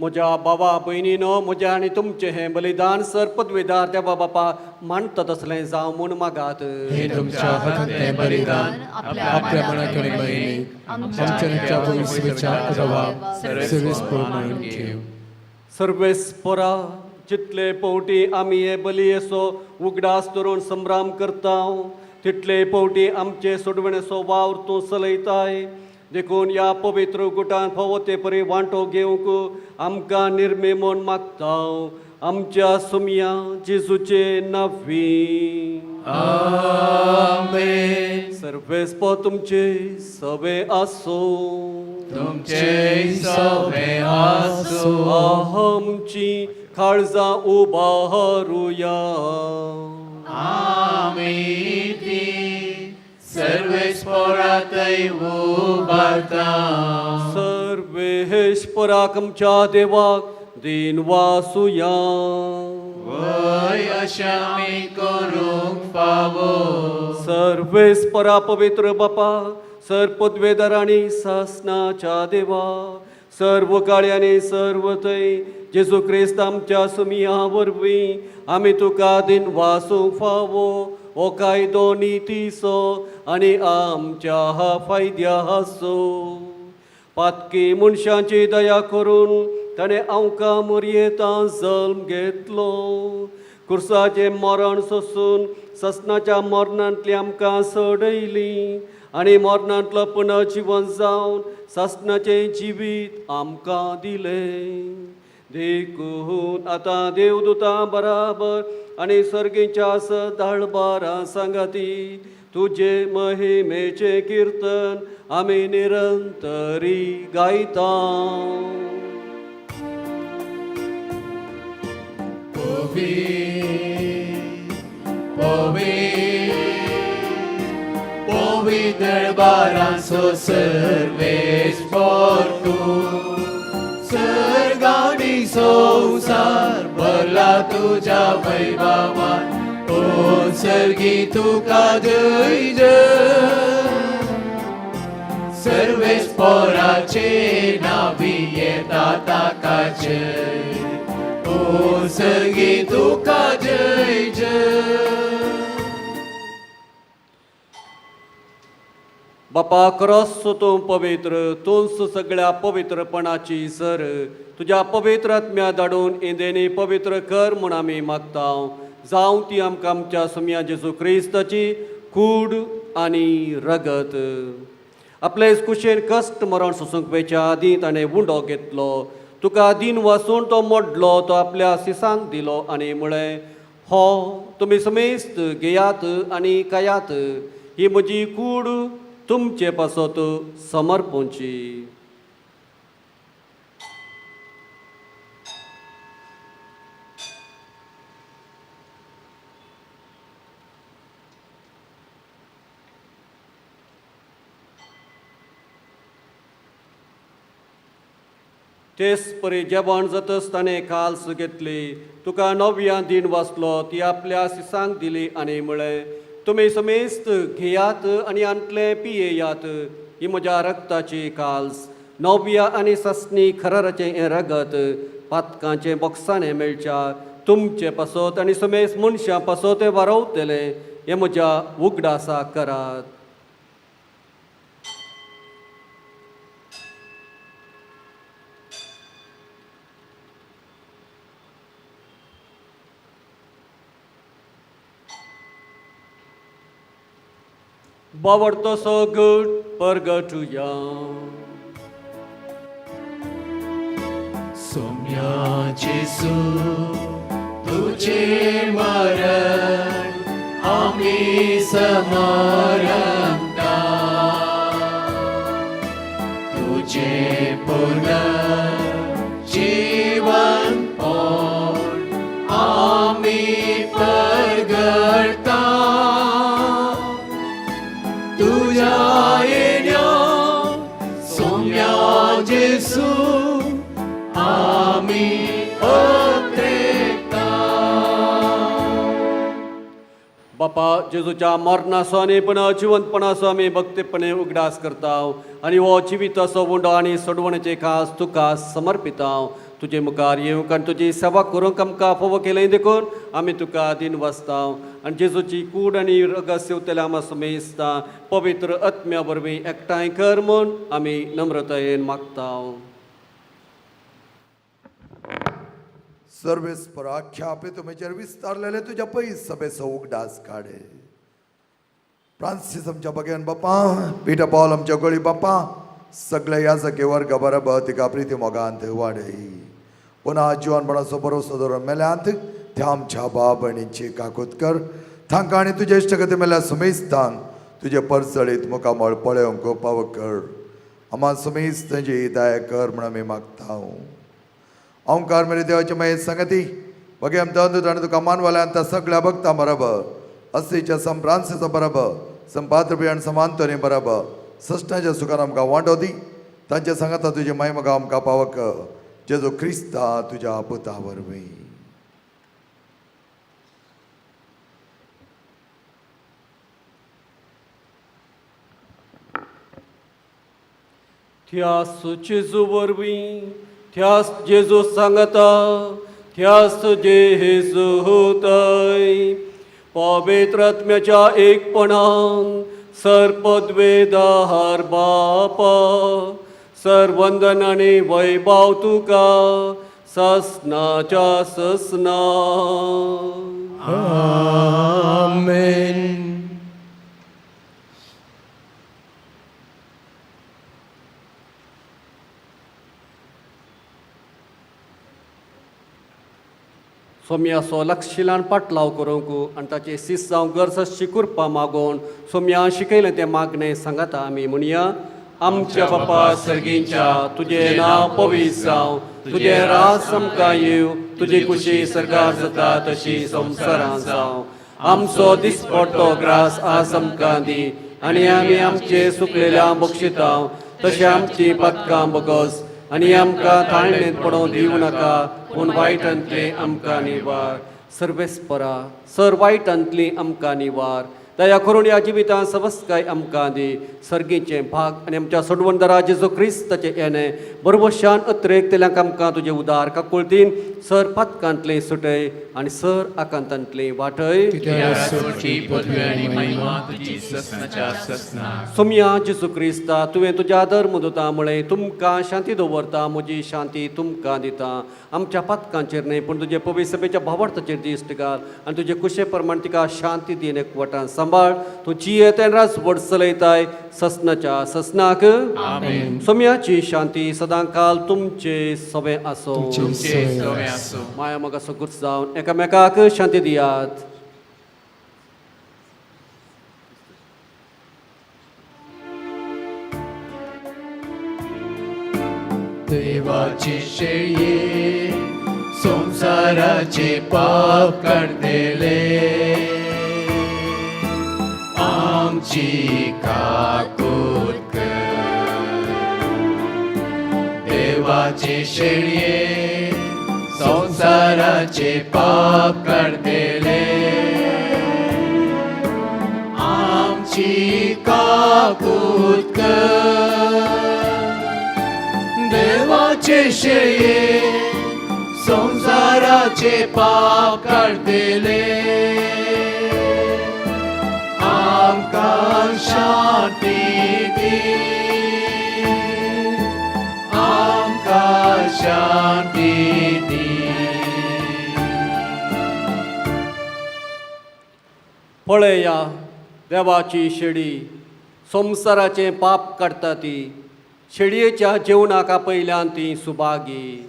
म्हज्या भावा भयणीनो, म्हजें आनी तुमचें हें बलिदान सर पदवेदार देवा बापा मानता तसलें जावं म्हूण मागात. हे तुमच्या हातांतलें बलिदान आपल्या मनातले बहिणीक आमच्या भविष्याच्या जबाब सर्वेस्पर म्हणून घेव. सर्वेस्परा, जितले फावटी आमी हे बली असो उगडास धरून संभ्राम करता, तितले फावटी आमचे सोडवणेचो वावर तूं चलयताय. देखून ह्या पवित्र गुटान फावो ते परी वांटो घेवंक आमकां निर्मे म्हूण मागता. आमच्या सुमया जेजूचे नांवी. आमेन. सर्वेस्पर तुमचे सवे आसो. तुमचे सवे आसो. आमची काळजां उबारूया. आमी ती सर्वेस्परांतय उबारता. सर्वेश्वराक आमच्या देवाक दिन वासुया. वय अशें आमी करूंक फावो. सर्वेस्परा पवित्र बापा, सर पदवेदार आनी सासणाच्या देवा, सर्व काळी आनी सर्व थंय जेजू क्रिस्त आमच्या सुमिया वरवीं आमी तुका दिन वासूंक फावो. हो कायदो नितीचो आनी आमच्या फायद्या आसो. पातकी मनशांची दया करून ताणें आमकां मर्येता जल्म घेतलो. कुर्साचें मरण सोंसून ससनाच्या मरणांतली आमकां सोडयली आनी मरणांतलो पुनर्जीवन जावन ससनाचें जिवीत आमकां दिलें. देखून आतां देवदूतां बराबर आनी सर्गीच्या सदाळबारां सांगाती तुजे महिमेचें किर्तन आमी निरंतरी गायता. Păvită baranso सर्वेस्पर तूं. सर्गानी संसार भरला तुझ्या वैभवान. ओ सर्गी तुका जय जय. सर्वेस्पराचे नावी येता ताका जय. ओ सर्गी तुका जय जय. बापा क्रॉस तूं पवित्र, तूंच सगळ्या पवित्रपणाची सर. तुज्या पवित्र आत्म्या धाडून इंदेनी पवित्र कर म्हूण आमी मागता. जावं ती आमकां आमच्या सुमया जेजू क्रिस्ताची कूड आनी रगत. आपले कुशेन कश्ट मरण सोसूंक वेच्या आदीं ताणें उंडो घेतलो. तुका दिन वासून तो मोडलो, तो आपल्या सिसांक दिलो आनी म्हळें, हो तुमी समेस्त घेयात आनी खायात. ही म्हजी कूड तुमचे पासत समर्पूंची. तेच परी जेवण जातच ताणें काल्स घेतली. तुका नव्या दिन वाचलो, ती आपल्या सिसांक दिली आनी म्हळें, तुमी समेस्त घेयात आनी आंतले पियेयात. ही म्हज्या रक्ताची काल्स, नव्या आनी ससनी खराराचें हें रगत पातकांचें बॉक्सांनी मेळच्या तुमचे पासत आनी समेस्त मनशां पासत तें वारवतलें. हें म्हज्या उगडासा करात. बावडतो सगळ परगटुया. सोम्या जेजू तुझे मरण आमी समरंता. तुझे पूर्ण जीवन आमी परगटता. तुझ्या येण्या सोम्या जेजू आमी अत्रेता. बापा जेजूच्या मरणाचो आनी जिवंतपणाचो आमी भक्तीपणे उगडास करता आनी हो जिविताचो उंडो आनी सोडवणेचे खास तुका समर्पिता. तुजे मुखार येवंक आनी तुजी सेवा करूंक आमकां फोव केलें देखून आमी तुका दिन वाचता आनी जेजूची कूड आनी रगत सेवतले आमी समेजता पवित्र आत्म्या वरवीं एकठांय कर म्हूण आमी नम्रतायेन मागता. सर्वेस्परा ख्यापे तुमेचेर विस्तारलेले तुज्या पयस सभेचो उगडास काडे. फ्रांसीस आमच्या बगेन बापा, पिटर पॉल आमच्या गळी बापा, सगळे याजके वर्ग बरोबर तिका प्रिती मोगांत वाडय. पुन्हा जिवनपणाचो भरोसो दवरून मेल्यांत त्या आमच्या बाब भयणीची काकूत कर. तांकां आनी तुजे इश्टगती मेल्या सुमेस्तांक तुजे परसळीत मुखामळ पळोवंक पाव कर. आम्हा सुमेस्त जी दया कर म्हण आमी मागता. ओंकार मेरे देवाची मागीर संगती बगे आमच्या ताणें तुका मानवाल्यांत सगळ्या भक्तां बरोबर अस्तीच्या सम फ्रांसिसा बरोबर संपात्रपियण समांतोनी बरोबर सश्टाच्या सुखान आमकां वांटो दी. तांचे सांगता तुजी महिमा आमकां पावक जेजू क्रिस्ता तुज्या पुता वरवीं. त्यास जेजू वरवीं त्यास जेजू सांगता त्यास जेजू होताय. पवित्र आत्म्याच्या एकपणान सरपदवेदार बापा सर्वंदन आनी वैभव तुका ससनाच्या ससना. आमेन. सोम्याचो लक्षिलान पाटलाव करूंक आनी ताचे सीस जावंक गरज करपा मागून सोम्या शिकयलें तें मागणें सांगता आमी म्हणया. आमच्या बापा सर्गींच्या तुजें नांव पवित्र जावं, तुजें राज आमकां येव, तुजी खुशी सरकार जाता तशी संवसारांत जावं. आमचो दिसपडटो ग्रास आज आमकां दी आनी आमी आमचे सुकलेल्या बक्षिता तशें आमची पदकां बगस आनी आमकां ताळणेंत पडोवंक दिवं नाका पूण वायटांतले आमकां निवार. सर्वेस्परा सर वायटांतली आमकां निवार. दया करून ह्या जिवितांत सवस्काय आमकां दी. सर्गीचे भाग आनी आमच्या सोडवणदारा जेजू क्रिस्ताचें येणें बरोबरशान अत्रेक तेल्यांक आमकां तुजें उदार काकुळतीन सर पदकांतलें सुटय आनी सर आकांतांतलें वाटय. पदवी आनी महिमा तुजी ससनाच्या ससना. सोम्या जेजू क्रिस्ता तुवें तुज्या धर्म दोता मुळे तुमकां शांती दवरता. म्हजी शांती तुमकां दिता. आमच्या पदकांचेर न्हय पूण तुजे पवित्र सभेच्या भावार्थाचेर दिश्ट घाल आनी तुजे कुशे प्रमाण तिका शांती दीन एकवटान सांबाळ. तूं जियेतें राजवट चलयताय ससनाच्या ससनाक. सोम्याची शांती सदां काल तुमचे सवे आसो. माया मोगाचो गुच जावन एकामेकाक शांती दियात. देवाची शेळये संसाराचे पाप काढतेले आमची काकूत कर. देवाची शेळये संसाराचे पाप काढतेले आमची काकूत कर. देवाचे शेळये संसाराचे पाप काढतेले आमकां शांती दी. आमकां शांती दी. पळया देवाची शेळी संसाराचें पाप काडटा ती. शेळयेच्या जेवणाका पयल्यान ती सुभागी.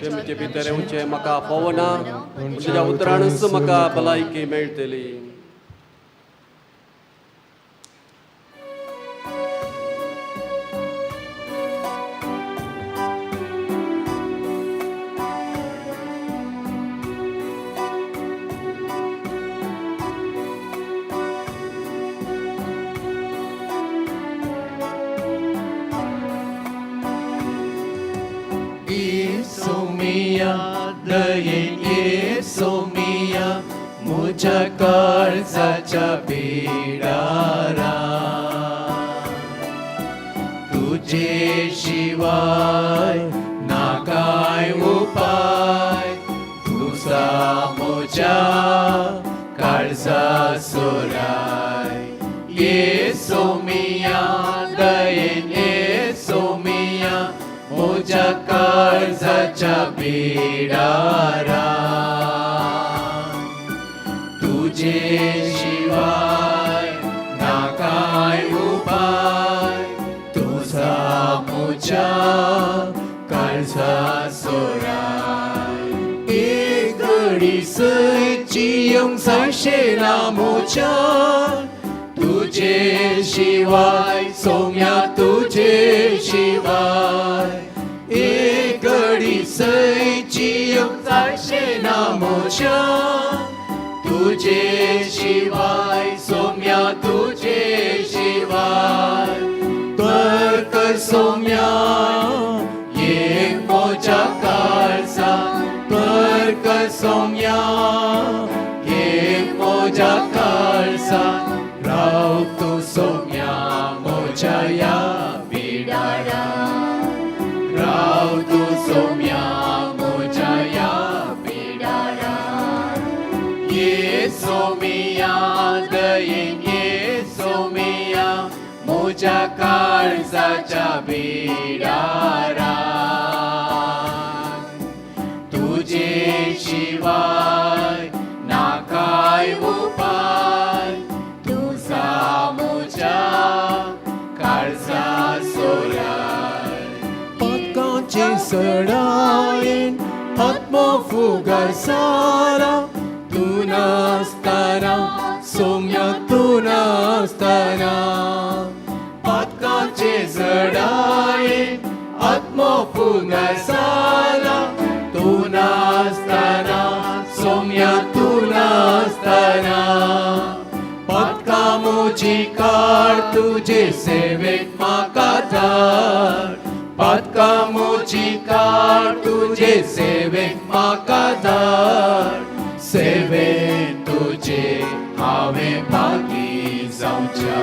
तुमचे भितर येवचें म्हाका फोवना तुज्या उतराणच म्हाका भलायकी मेळटली. Yesu mia mucha काळजाच्या पिडारा तुझे शिवाय ना काय म्हज्या काळजा सोराय येसो मिया दयेन येसो मिया म्हज्या काळजाच्या बिडारा तुझे शिवाय ना काय उपाय तुझा म्हज्या काळजा सोराय एक घडी सयची येवंक जायशेना म्हज्या तुझे शिवाय सौम्या तुझे शिवाय एक घडी सयची येवंक जायशेना म्हज्या तुझे शिवाय सौम्या तुझे शिवाय तर्क सौम्या ये मोजा काळजा तर्क सौम्या ये मोजा काळजा राव तू सौम्या मोजा या बिडारा राव तू सौम्या मोजा या बिडारा ये सोमिया दयेन ये सोमिया मोजा काळजाच्या बिडारा तुझे शिवाय ना काय उपाय तुझा मोजा काळजा सोराय पदकांचे सडायेन आत्मफुगार सारा तू नासताना सौम्या तू नासताना पदकांचे जडाये आत्मफुगार सारा तू नासताना सौम्या तू नासताना पदका मोजी काळ तुझे सेवेक म्हाका धाड पदका मोजी काळ तुझे सेवेक म्हाका धाड सेवेन तुझे हांवें भागी जावच्या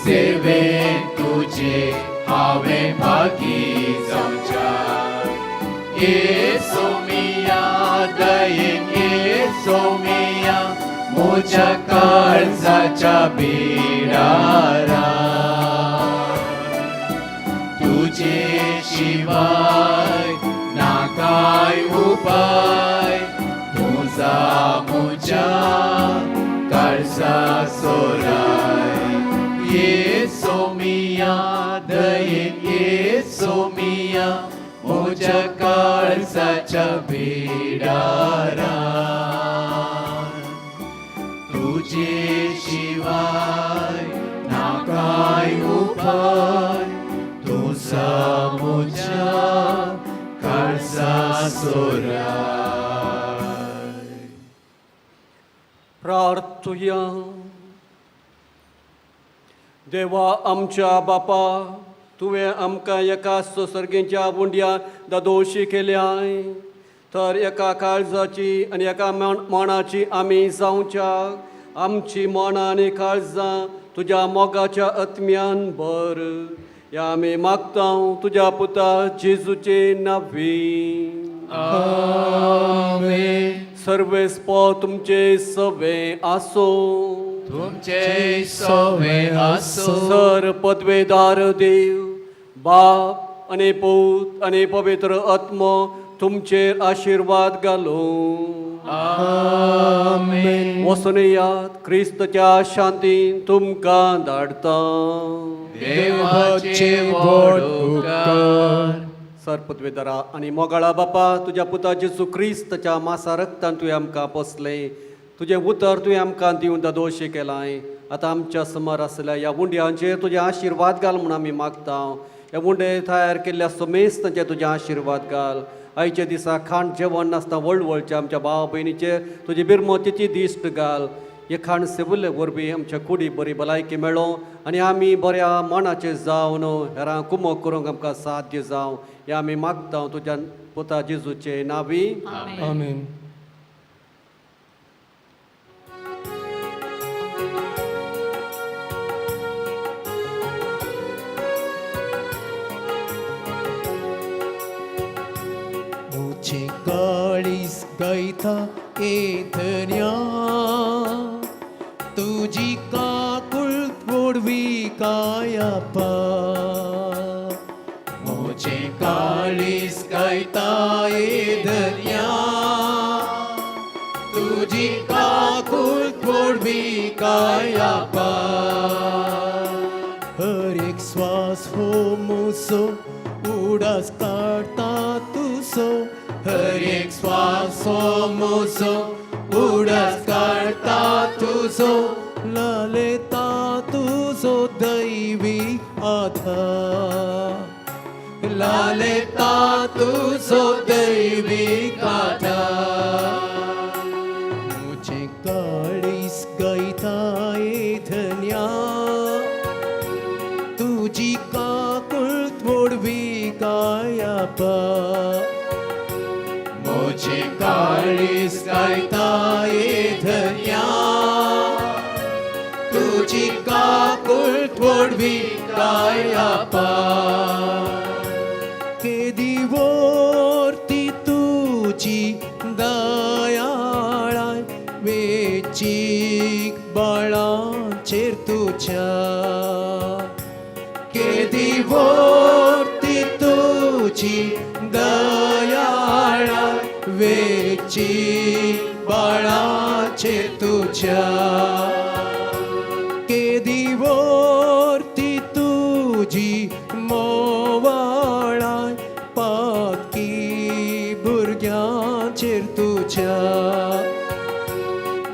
सेवेन तुझे हांवें भागी जावच्या ये सोमिया दयेन ये सोमिया मोजा काळजाच्या बिडारा तुझे शिवाय ना काय उपाय तुझा मोजा काळजा सोराय ये सोमिया दयेन ये सोमिया मोजा काळजाच्या बिडारा तुझे शिवाय ना काय उपाय तुझा मोजा काळजा सोराय प्रार्थुया देवा आमच्या बापा तुवें आमकां एका सर्गेच्या वुंड्या दोशी केल्याय तर एका काळजाची आनी एका मनाची आमी जावच्या आमची मनां आनी काळजां तुज्या मोगाच्या आत्म्यान भर या आमी मागता तुज्या पुता जेजूचे नांवी आमेन सर्वेस्पो तुमचे सवे आसो तुमचे सवे आसो सर पदवेदार देव बाप आनी पूत आनी पवित्र आत्मो तुमचेर आशिर्वाद घालो आमेन वचून येयात क्रिस्तच्या शांतीन तुमकां धाडता देवाचे व्हड उपकार सर पदवेदारा आनी मोगाळा बापा तुज्या पुता जेजू क्रिस्तच्या मासा रक्तान तुवें आमकां पोसले तुजें उतर तुवें आमकां दिवन दोशी केलाय आतां आमच्या समोर आसल्या ह्या वुंड्यांचेर तुजें आशिर्वाद घाल म्हूण आमी मागता हे वुंडे तयार केल्ल्या समेस्तांचेर तुजें आशिर्वाद घाल आयच्या दिसा खाण जेवण नासता वळवळचे आमच्या भाव भयणीचे तुजी बिरमतीची दिश्ट घाल हे खाण सेवले वरवीं आमच्या कुडी बरी भलायकी मेळो आनी आमी बऱ्या मनाचे जावन हेरां कुमो करूंक आमकां साध्य जावं हे आमी मागता तुज्या पुता जेजूचे नांवी आमेन मुझे काळीस गायता ए धन्या तुझी काकुळ गोडवी कायापा मोचे काळीस गायता ए धन्या तुझी काकुळ गोडवी कायापा हर एक श्वास हो मुसो उडास काढता तुसो हर एक श्वास हो मुसो उडास काढता तुझो लालेता तुझो दैवी आधार लालेता तुझो दैवी आधार मुझे काळीस गायता ए धन्या तुझी काकुळ मोडवी कायापा मोचे काळीस गायता ए धन्या तुझी काकुळ मोडवी कायापा केदीवरती तुझी दयाळाय वेचीक बाळांचेर तुझ्या केदीवरती तुझी दयाळाय वेचीक बाळांचेर तुझ्या केदीवरती तुझी मोवाळाय पातकी भुरग्यांचेर तुझ्या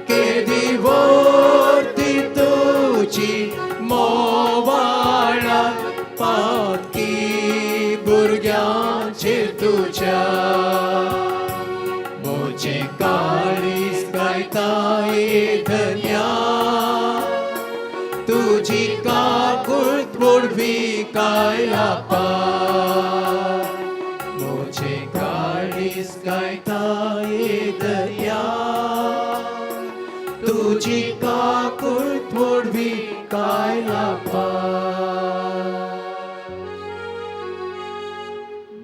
केदीवरती तुझी मोवाळाय पातकी भुरग्यांचेर तुझ्या मोचे काळीस गायता ए धन्या तुझी काकुळ मोडवी कायापा मोचे काळीस गायता ए धन्या तुझी काकुळ मोडवी कायापा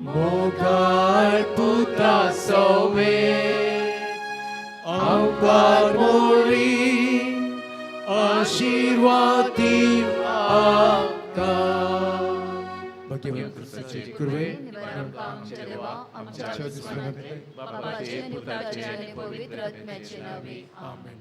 मोगाळ पुता सोवे आंकार मोरी आशीर्वादी आका भगवंत कृपेचे कृपे आमच्या देवा आमच्या बापाचे पुत्राचे आणि पवित्र आत्म्याचे नावे आमेन.